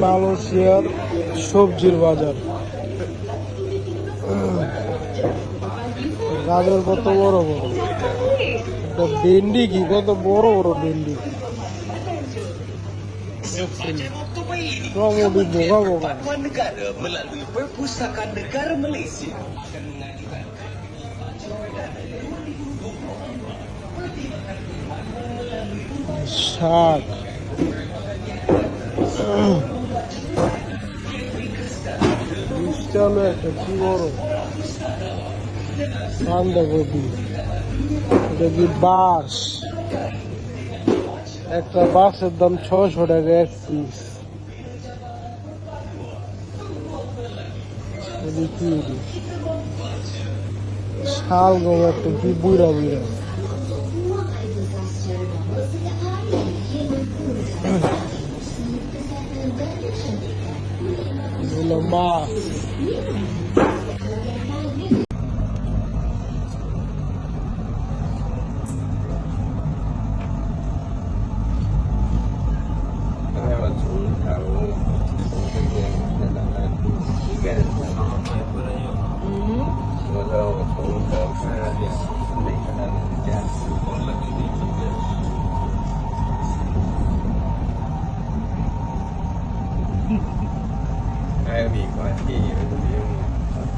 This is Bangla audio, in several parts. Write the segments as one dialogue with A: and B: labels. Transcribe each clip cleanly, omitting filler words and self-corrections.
A: মালয়েশিয়ার সবজির বাজার। গাজর কত বড় বড়, ভেন্ডি কি কত বড় বড় ভেন্ডি, টমেটো বোকা বোকা। শাক, চালু একটা কি বড় বাঁধাকপি, এটা কি বাঁশ, একটা বাঁশের দাম 600 টাকা এক পিস। কি শাল গম একটা কি বুড়া বুড়া, মাছ।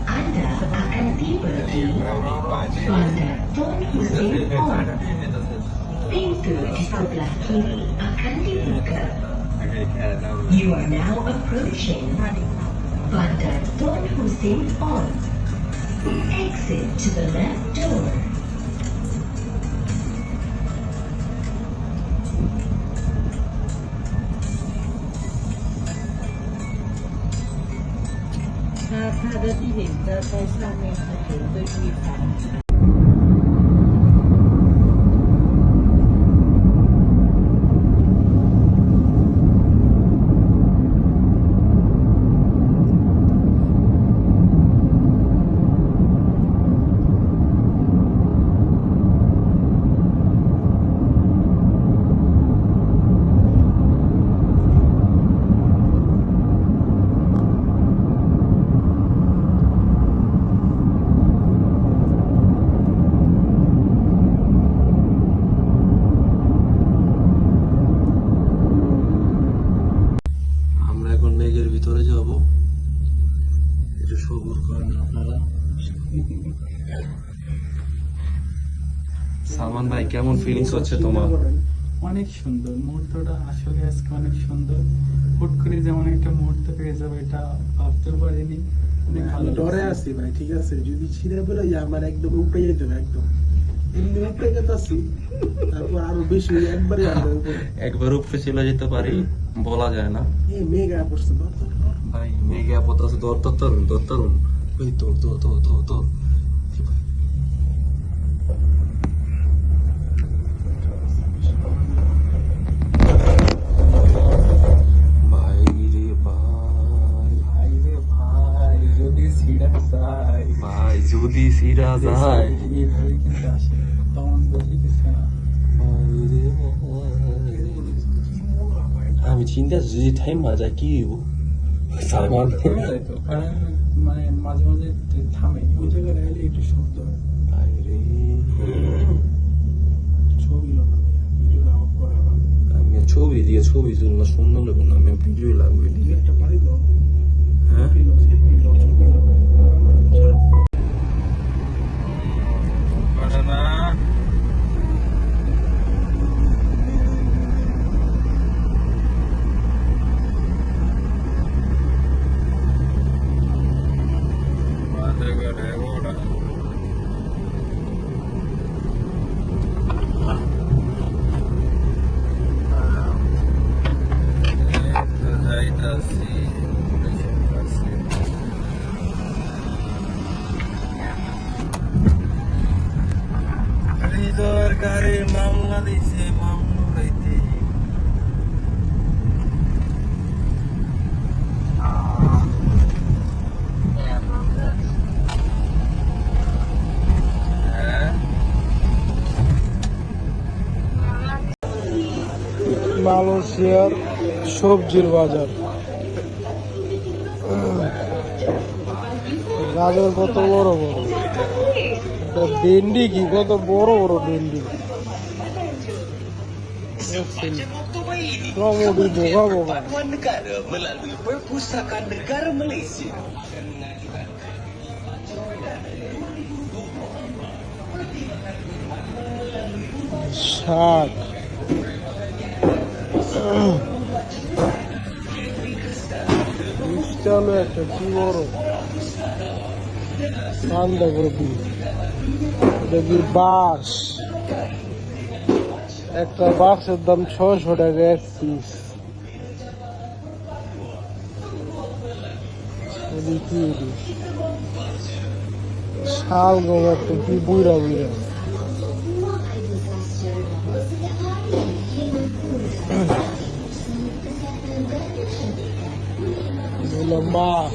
B: Anda akan tiba di Bandar Tun Hussein Hall. Pintu di sebelah kiri akan dibuka. You are now approaching Bandar Tun Hussein Hall. Exit to the left door.
C: 它的地点在上面是绝对地方。
D: সালমান ভাই, কেমন ফিলিংস হচ্ছে তোমার?
E: অনেক সুন্দর মুহূর্তটা, আসলে আজকে অনেক সুন্দর। হুট করে যেমন একটা মুহূর্ত পেয়ে যাবো এটা ভাবতেও পারিনি। অনেক ভালো
A: ডরে আছি ভাই, ঠিক আছে, যদি ছিঁড়ে বলে আমার একদম উপরে যেতে হবে, একদম এমনি উপরে গেছি, তারপর আরো বেশি একবারে
D: একবার উপরে চলে যেতে পারি, বলা যায় না।
A: মেঘা পড়ছে
D: ভাই মেঘে আপদ আছে, দরতরুন ওই তো ভাই যদি সিরা যায় আমি চিন্তা যদি টাইম মাজা কি সালমান
E: মানে মাঝে মাঝে থামে, ওই জায়গায় এলে একটু শব্দ হয়।
D: ছবি দিয়ে ছবি জন্য সুন্দর লাগবে না, আমি ভিডিও লাগবে। হ্যাঁ সরকারি মামলা দিছে, মামলা হইতে
A: মালয়েশিয়ার সবজির বাজার। গাজর কত বড় বড়, এটা ভেন্ডি কি কত বড় বড় ভেন্ডি, টমেটো বোকা বোকা।
F: Bantuan negara melalui Perpustakaan Negara Malaysia.
A: শাক, মিষ্টানো একটা কি বড় বাঁধাকপি, এটা কি বাঁশ, একটা বাক্সের দাম 600 টাকা এক পিস। কি শাল গম একটা কি বুড়া বুড়া, মাছ